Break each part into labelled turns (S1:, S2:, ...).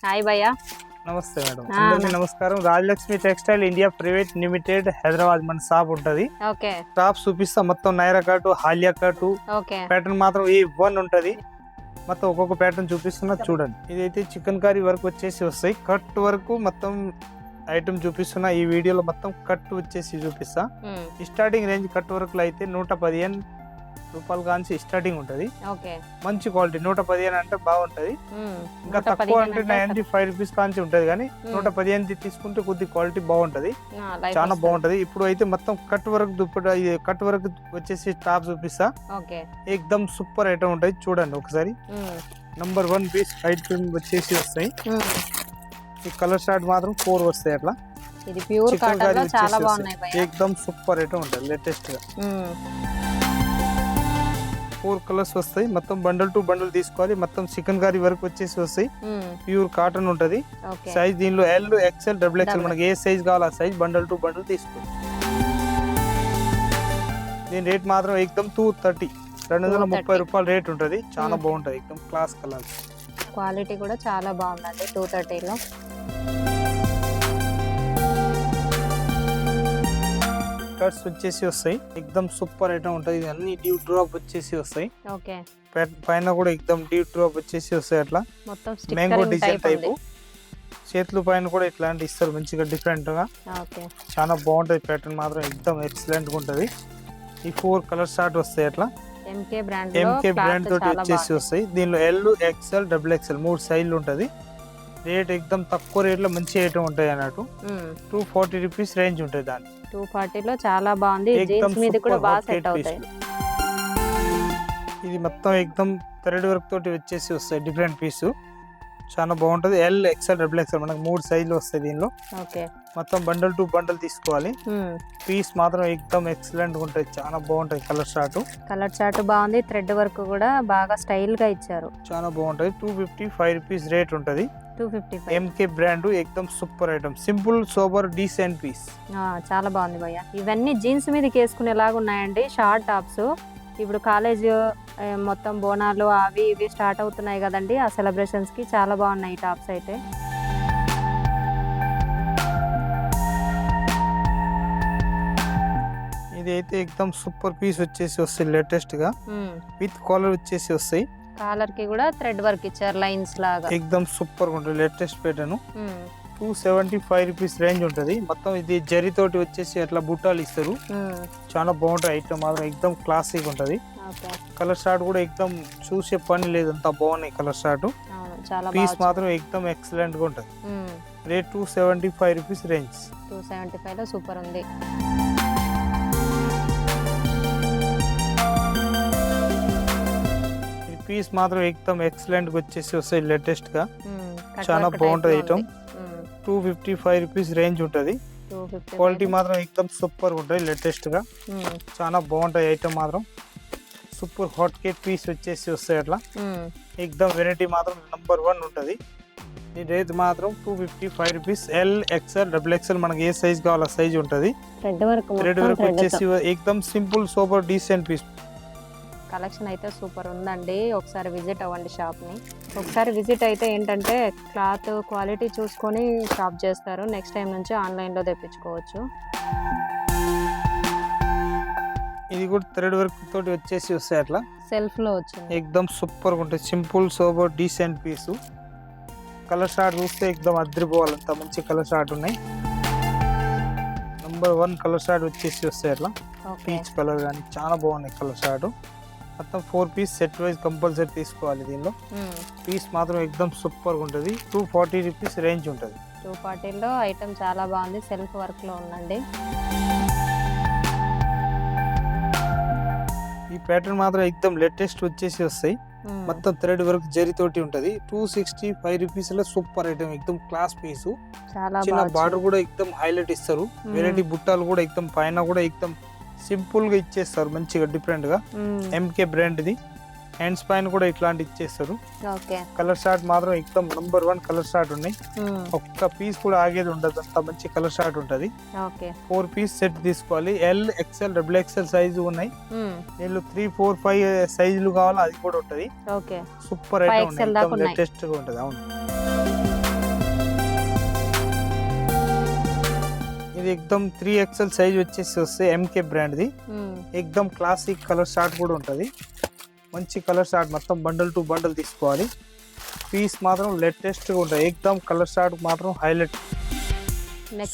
S1: Hi భయ్యా.
S2: నమస్తే madam. అందరికీ నమస్కారం. Rajalakshmi textile India private limited Hyderabad మన షాప్ ఉంటది.
S1: ఓకే.
S2: టాప్ చూపిస్తా. మొత్తం నైరా కట్, హాలియా కట్ ప్యాటర్న్ మాత్రం ఈ వన్ ఉంటది. మొత్తం ఒక్కొక్క ప్యాటర్న్ చూపిస్తున్నా చూడండి. ఇదైతే చికెన్ కర్రీ వర్క్ వచ్చేసి వస్తాయి. కట్ వరకు మొత్తం ఐటమ్ చూపిస్తున్నా. ఈ వీడియోలో మొత్తం కట్ వచ్చేసి చూపిస్తా. స్టార్టింగ్ రేంజ్ కట్ వర్క్ లో అయితే 115 రూపాయలు కాంచి స్టార్టింగ్ ఉంటది. మంచి క్వాలిటీ. 115 అంటే బాగుంటది. ఇంకా తక్కువ అంటే 95 రూపీస్ కాంచి ఉంటది, కానీ 115 తీసుకుంటే కొద్ది క్వాలిటీ బాగుంటది, చాలా బాగుంటది. ఇప్పుడు అయితే మొత్తం cut work dupatta, cut work వచ్చేసి టాప్ చూపిస్తా. ఎక్దమ్ సూపర్ ఐటమ్ ఉంటది, చూడండి ఒకసారి. నంబర్ 1 పీస్ ఐటమ్ వచ్చేసి వస్తాయి. ఈ కలర్ షార్ట్ మాత్రం 4 వస్తాయి. అట్లా
S1: ఇది ప్యూర్ కాటన్ లో చాలా బాగున్నాయి భయ్యా.
S2: ఎక్దమ్ సూపర్ ఐటమ్ ఉంటది, లేటెస్ట్ గా. 4 కలర్స్ వస్తాయి. మొత్తం బండల్ టు బండల్ తీసుకోవాలి. మొత్తం చికెన్ కర్రీ వరకు వచ్చేసి వస్తాయి. ప్యూర్ కాటన్ ఉంటది. సైజ్ దీనిలో ఎల్, ఎక్స్ఎల్, డబుల్ ఎక్స్ఎల్ మనకి ఏ సైజ్ కావాలో ఆ సైజ్ బండల్ టు బండల్ తీసుకోవాలి. దీని రేట్ మాత్రం ఎక్దమ్ 230, 230 రూపాయలు రేట్ ఉంటది. చాలా బాగుంటది, ఎక్దమ్ క్లాస్ కలర్.
S1: క్వాలిటీ కూడా చాలా బాగుందండి 230లో.
S2: కట్స్ వచ్చేసి వస్తాయి. ఎక్దమ్ సూపర్ ఐటమ్ ఉంటది. ఇది అన్ని డ్యూ డ్రాప్ వచ్చేసి వస్తాయి. పైన కూడా ఎక్దమ్ డ్యూ డ్రాప్ వచ్చేసి వస్తాయి. అట్లా మ్యాంగో డిజైన్ టైప్. చేతుల పైన కూడా ఇట్లాంటి ఇస్తారు మంచిగా డిఫరెంట్ గా. చాలా బాగుంటది. ప్యాటర్న్ మాత్రం ఎక్దమ్ ఎక్సలెంట్ గా ఉంటది. ఈ 4 కలర్ షార్ట్ వస్తాయి. అట్లా ఎంకే బ్రాండ్ తోటి వచ్చేసి వస్తాయి. దీనిలో ఎల్, ఎక్స్ఎల్, డబుల్ ఎక్స్ఎల్ 3 సైజులు ఉంటది. రేట్ ఎక్దమ్ తక్కువ రేట్ లో మంచి ఐటమ్ ఉంటాయి అన్నట్టు. 240 రూపీస్ రేంజ్ ఉంటుంది. దాని
S1: 240లో చాలా బాగుంది. జీన్స్ మీద కూడా బాగా సెట్ అవుతాయి.
S2: ఇది మొత్తం ఎక్దమ్ థ్రెడ్ వర్క్ తోటి వచ్చేసి వస్తాయి. డిఫరెంట్ పీస్ చాలా బాగుంటది. ఎల్, ఎక్స్ఎల్, డబుల్ ఎక్స్ఎల్ మనకు 3 సైజులు వస్తాయి. దీనిలో మొత్తం బండల్ టు బండల్ తీసుకోవాలి. పీస్ మాత్రం ఎక్దమ్ ఎక్సలెంట్ ఉంటాయి, చాలా బాగుంటది. కలర్ చార్ట్
S1: బాగుంది. థ్రెడ్ వర్క్ కూడా బాగా స్టైల్ గా ఇచ్చారు,
S2: చాలా బాగుంటది. 255 రూపీస్ రేట్ ఉంటది. 255 ఎంకే బ్రాండ్. ఎక్దమ్ super item, simple sober decent piece.
S1: చాలా బాగుంది భయ్య. ఇవన్నీ జీన్స్ మీదకి వేసుకునేలాగా ఉన్నాయండి, షార్ట్ టాప్స్. ఇప్పుడు కాలేజ్ మొత్తం బోనాలు అవి ఇవి స్టార్ట్ అవుతున్నాయి కదండి, ఆ సెలబ్రేషన్స్ కి చాలా బాగున్నాయి ఈ టాప్స్ అయితే.
S2: ఇది అయితే ఎక్దమ్ సూపర్ పీస్ వచ్చేసి వస్తాయి. లేటెస్ట్ గా విత్ కాలర్ వచ్చేసి వస్తాయి.
S1: కాలర్ కి కూడా థ్రెడ్ వర్క్ ఇచ్చారు, లైన్స్ లాగా.
S2: ఎక్దమ్ సూపర్ ఉంటుంది, లేటెస్ట్ ప్యాటర్న్. 275 రూపీస్ రేంజ్ ఉంటది. మొత్తం ఇది జరీ తోటి వచ్చేసి అట్లా బుట్టాలు ఇస్తారు, చాలా బాగుంటది. ఐటమ్ మాత్రం ఎక్దమ్ క్లాసిక్ ఉంటది. కలర్ షార్ట్ కూడా ఎక్దమ్ చూసే పని లేదు, అంత బాగున్నాయి కలర్ షార్ట్. పీస్ మాత్రం ఎక్దమ్ ఎక్సలెంట్ గా ఉంటది. Rate 275 rupees range.
S1: 275 లో సూపర్ ఉంది.
S2: పీస్ మాత్రం ఎక్దమ్ ఎక్సలెంట్ గా వచ్చేసి వస్తాయి, లేటెస్ట్ గా. చాలా బాగుంటది ఐటమ్. 255 రూపీస్ రేంజ్ ఉంటది. క్వాలిటీ మాత్రం ఎక్దమ్ సూపర్ ఉంటది, లేటెస్ట్ గా. చాలా బాగుంటాయి ఐటమ్ మాత్రం. సూపర్ హాట్ కేక్ పీస్ వచ్చేసి వస్తాయి. అట్లా ఎక్దమ్ వెరైటీ మాత్రం నంబర్ 1 ఉంటది. ఈ రేట్ మాత్రం 255 rupees. L, XL, double XL మనకి ఏ సైజ్ కావాలో ఆ సైజ్ ఉంటది. థ్రెడ్ వర్క్ వచ్చేసి ఎక్దమ్ simple super decent piece.
S1: Collection అయితే సూపర్ ఉందండి. ఒకసారి విజిట్ అవ్వండి షాప్ ని. ఒకసారి విజిట్ అయితే ఏంటంటే క్లాత్ క్వాలిటీ చూసుకొని షాప్ చేస్తారు. నెక్స్ట్ టైం నుంచి ఆన్లైన్ లో తెప్పించుకోవచ్చు.
S2: ఇది కూడా థ్రెడ్ వర్క్ తోటి వచ్చేసి వస్తాయి. అట్లా
S1: సెల్ఫ్ లో వచ్చింది.
S2: ఎక్దమ్ సూపర్ ఉంటుంది, simple super decent piece. Colour short చూస్తే ఎక్దమ్ అద్రిపోవాలంత మంచి కలర్ షార్ట్ ఉన్నాయి. నంబర్ 1 కలర్ షార్ట్ వచ్చేసి వస్తాయి. అట్లా పీచ్ కలర్ కానీ చాలా బాగున్నాయి కలర్ షార్ట్. మొత్తం 4 పీస్ సెట్ వైజ్ కంపల్సరీ తీసుకోవాలి. దీనిలో పీస్ మాత్రం ఎక్దమ్ సూపర్ ఉంటుంది. 240 రూపీస్ రేంజ్ ఉంటుంది.
S1: 240లో ఐటమ్ చాలా బాగుంది, సెల్ఫ్ వర్క్ లో ఉందండి.
S2: ఈ ప్యాటర్న్ మాత్రం ఎక్దమ్ లేటెస్ట్ వచ్చేసి వస్తాయి. మొత్తం థ్రెడ్ వర్క్ జరీ తోటి ఉంటది. 265 రూపీస్ లో సూపర్ ఐటమ్, ఎక్దమ్ క్లాస్ పీస్. చిన్న బార్డర్ కూడా ఎక్దమ్ హైలైట్ ఇస్తారు. వెరైటీ బుట్టాలు కూడా ఎక్దమ్ పైన కూడా ఎక్దమ్ సింపుల్ గా ఇచ్చేస్తారు, మంచిగా డిఫరెంట్ గా. ఎంకే బ్రాండ్ ఇది. హ్యాండ్స్ పైన కూడా ఇట్లాంటి ఇచ్చేస్తారు. కలర్ షార్ట్ మాత్రం ఎక్దమ్ నంబర్ 1 కలర్ షార్ట్ ఉన్నాయి. ఒక్క పీస్ కూడా ఆగేది ఉండదు, అంత మంచి కలర్ షార్ట్ ఉంటది. 4 పీస్ సెట్ తీసుకోవాలి. L, XL, double XL size ఉన్నాయి. దీనిలో 3, 4, 5 సైజులు కావాలో అది కూడా ఉంటది. సూపర్ ఐటమ్, లేటెస్ట్ గా ఉంటది. అవును. ఇది ఎక్దమ్ 3XL సైజ్ వచ్చేసి వస్తాయి ఎంకే బ్రాండ్ ది. ఎక్దమ్ క్లాసిక్ కలర్ షార్ట్ కూడా ఉంటది. మంచి కలర్ షార్ట్ మొత్తం బండల్ టు బండల్ తీసుకోవాలి. పీస్ మాత్రం లేటెస్ట్ గా ఉంటాయి. ఎక్దమ్ కలర్ షార్ట్ మాత్రం హైలైట్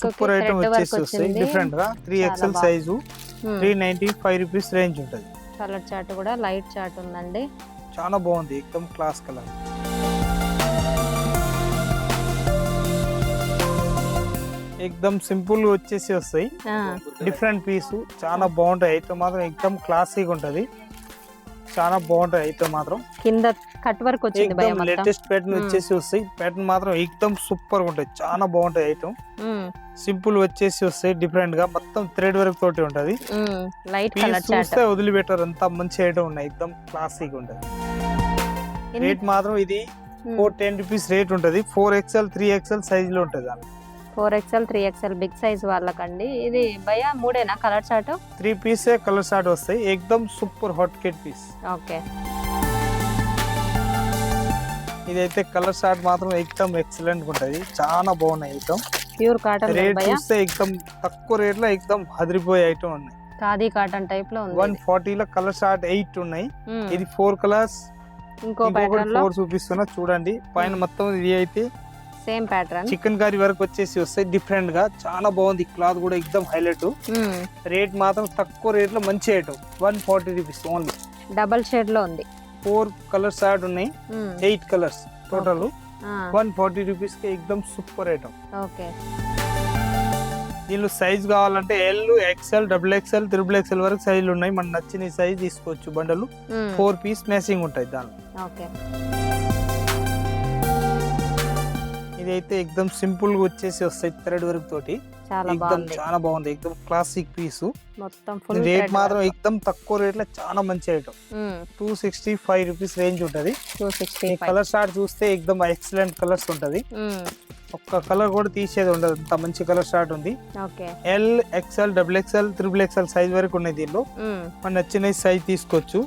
S2: సూపర్ ఐటమ్ వచ్చేసి వస్తాయి. డిఫరెంట్ గా 3XL సైజు 395 రూపీస్ రేంజ్ ఉంటది.
S1: కలర్ చార్ట్ కూడా లైట్ చార్ట్ ఉందండి.
S2: చాలా బాగుంది. ఎక్దమ్ క్లాస్ కలర్. ఎక్దమ్ సింపుల్ గా వచ్చేసి వస్తాయి. డిఫరెంట్ పీస్ చాలా బాగుంటాయి. ఐటమ్ మాత్రం ఎక్దమ్ క్లాసిక్ ఉంటది. చాలా బాగుంటాయి ఐటమ్ మాత్రం.
S1: కింద కట్ వర్క్ వచ్చింది భయ్యా మొత్తం.
S2: లేటెస్ట్ ప్యాటర్న్ వచ్చేసి వస్తాయి. ప్యాటర్న్ మాత్రం ఎక్దమ్ సూపర్ గా ఉంటాయి. చాలా బాగుంటాయి ఐటమ్. సింపుల్ వచ్చేసి వస్తాయి. డిఫరెంట్ గా మొత్తం థ్రెడ్ వర్క్ తోటి ఉంటది.
S1: లైట్ కలర్ చార్ట్
S2: చూస్తే వదిలిపెట్టారు. అంత మంచి ఐటమ్ ఉన్నాయి. ఎక్దమ్ క్లాసిక్ ఉంటది. రేట్ మాత్రం ఇది 410 రూపీస్ రేట్ ఉంటది. 4XL 3XL సైజ్ లో ఉంటది.
S1: 4XL 3XL బిగ్ సైజ్ వాళ్ళకండి. ఇది భయ్యా మూడేనా colour chart?
S2: 3 piece colour chart వస్తాయి. ఎక్దమ్ super hot cake piece.
S1: Okay.
S2: ఇదైతే కలర్ చార్ట్ మాత్రం ఎక్దమ్ ఎక్సలెంట్ ఉంటది. చాలా బాగున్నాయి ఐటమ్.
S1: ప్యూర్ కాటన్
S2: రేట్ చూస్తే ఎక్దమ్ తక్కువ రేట్ లో ఎక్దమ్ హదిరిపోయే ఐటమ్ ఉన్నాయి.
S1: ఖాదీ కాటన్ టైప్ లో ఉంది.
S2: 140 లో కలర్ చార్ట్ 8 ఉన్నాయి. ఇది 4 కలర్స్.
S1: ఇంకో ప్యాటర్న్ లో
S2: 4 చూపిస్తున్నా చూడండి. పైన మొత్తం ఇది అయితే
S1: సేమ్ ప్యాటర్న్
S2: చికెన్ కర్రీ వరకు వచ్చేసి వస్తాయి. డిఫరెంట్ గా చాలా బాగుంది. క్లాత్ కూడా ఎక్దమ్ హైలైట్. రేట్ మాత్రం తక్కువ రేట్ లో మంచి item. 140 rupees only.
S1: Double shade లో ఉంది.
S2: 4 కలర్ చార్ట్ ఉన్నాయి. 8 కలర్స్ టోటల్. 140 రూపీస్ కి ఎక్దమ్ సూపర్ ఐటమ్.
S1: ఓకే.
S2: దీనిలో సైజ్ కావాలంటే L, XL, XXL, XXL వరకు సైజులు ఉన్నాయి. మనకు నచ్చిన సైజ్ తీసుకోవచ్చు. బండలు 4 పీస్ మ్యాచింగ్ ఉంటాయి దానిలో.
S1: ఓకే.
S2: ఇదైతే ఎక్దమ్ సింపుల్ గా వచ్చేసి వస్తాయి. థ్రెడ్ వర్క్ తోటి చాలా బాగుంది. ఎక్దమ్ క్లాసిక్ పీస్.
S1: మొత్తం ఫుల్
S2: రేట్ మాత్రం ఎక్దమ్ తక్కువ రేట్ లో చాలా మంచి ఐటమ్. 265 రూపీస్ రేంజ్ ఉంటది. కలర్ చార్ట్ చూస్తే ఎక్దమ్ ఎక్సలెంట్ కలర్స్ ఉంటది. ఒక్క కలర్ కూడా తీసేది ఉండదు. అంత మంచి కలర్ చార్ట్ ఉంది. L, XL, XXL, XXL size వరకు ఉన్నాయి. దీనిలో మన నచ్చిన సైజ్ తీసుకోవచ్చు.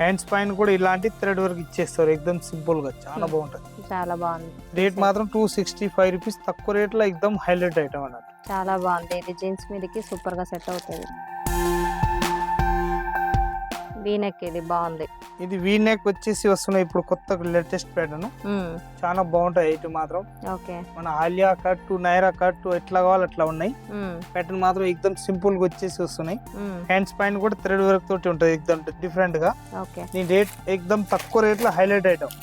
S2: హ్యాండ్స్ పైన కూడా ఇలాంటి థ్రెడ్ వర్క్ ఇచ్చేస్తారు. ఎక్దమ్ సింపుల్ గా చాలా బాగుంటది.
S1: చాలా బాగుంది.
S2: రేట్ మాత్రం 265 రూపీస్ తక్కువ రేట్ లో ఎక్దమ్ హైలైట్ ఐటమ్ అన్నట్టు.
S1: చాలా బాగుంది. ఇది జీన్స్ మీదకి సూపర్ గా సెట్ అవుతుంది. వీనెక్ ఇది బాగుంది.
S2: ఇది వీనెక్ వచ్చేసి వస్తున్నాయి ఇప్పుడు కొత్త లేటెస్ట్ ప్యాటర్న్. చాలా బాగుంటాయి ఐటమ్ మాత్రం.
S1: ఓకే.
S2: మన ఆలియా కట్, నైరా కట్ ఎట్లా కావాలి అట్లా ఉన్నాయి. ప్యాటర్న్ మాత్రం ఎక్దమ్ సింపుల్ గా వచ్చేసి వస్తున్నాయి. హ్యాండ్స్ పైన కూడా థ్రెడ్ వర్క్ తోటి ఉంటది. ఎక్దమ్ డిఫరెంట్ గా. దీని రేట్ ఎక్దమ్ తక్కువ రేట్ లో హైలైట్ ఐటమ్.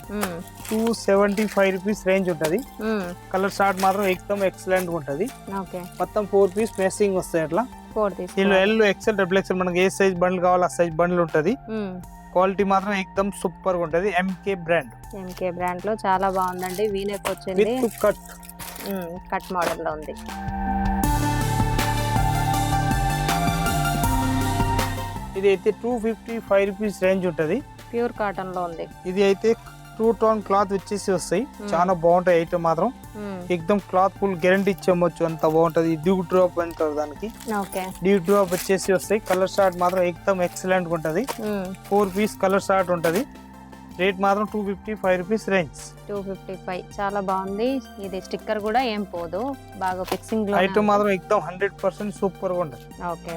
S2: 275 రూపీస్ రేంజ్ ఉంటది. కలర్ చార్ట్ మాత్రం ఎక్దమ్ ఎక్సలెంట్ ఉంటది. మొత్తం 4 పీస్ మ్యాచింగ్ వస్తాయి. అట్లా దీనిలో L, XL, XXL మనకి ఏ సైజ్ బండ్లు కావాలో ఆ సైజ్ బండ్లు ఉంటది. క్వాలిటీ మాత్రం ఎక్దమ్ సూపర్ గా ఉంటది. ఎంకే బ్రాండ్
S1: లో చాలా బాగుందండి. వీనెక్ వచ్చింది.
S2: విత్
S1: కట్ మోడల్ లో ఉంది.
S2: ఇది అయితే 255 రూపీస్ రేంజ్ ఉంటది.
S1: ప్యూర్ కాటన్ లో ఉంది.
S2: ఇది అయితే 2 టోన్ క్లాత్ వచ్చేసి వస్తాయి. చాలా బాగుంటాయి ఐటమ్ మాత్రం. ఎక్దమ్ క్లాత్ ఫుల్ గ్యారంటీ ఇచ్చేయచ్చు. అంత బాగుంటది. డ్యూ డ్రాప్ అంటారు దానికి. డ్యూ డ్రాప్ వచ్చేసి వస్తాయి. కలర్ చార్ట్ మాత్రం ఎక్దమ్ ఎక్సలెంట్ ఉంటది. 4 పీస్ కలర్ చార్ట్ ఉంటది. రేట్ మాత్రం 255 రూపీస్ రేంజ్.
S1: 255 చాలా బాగుంది. ఇది స్టిక్కర్ కూడా ఏం పోదు. బాగా ఫిక్సింగ్ లో
S2: ఐటమ్ మాత్రం ఎక్దమ్ 100% సూపర్ గా ఉంటది.
S1: ఓకే.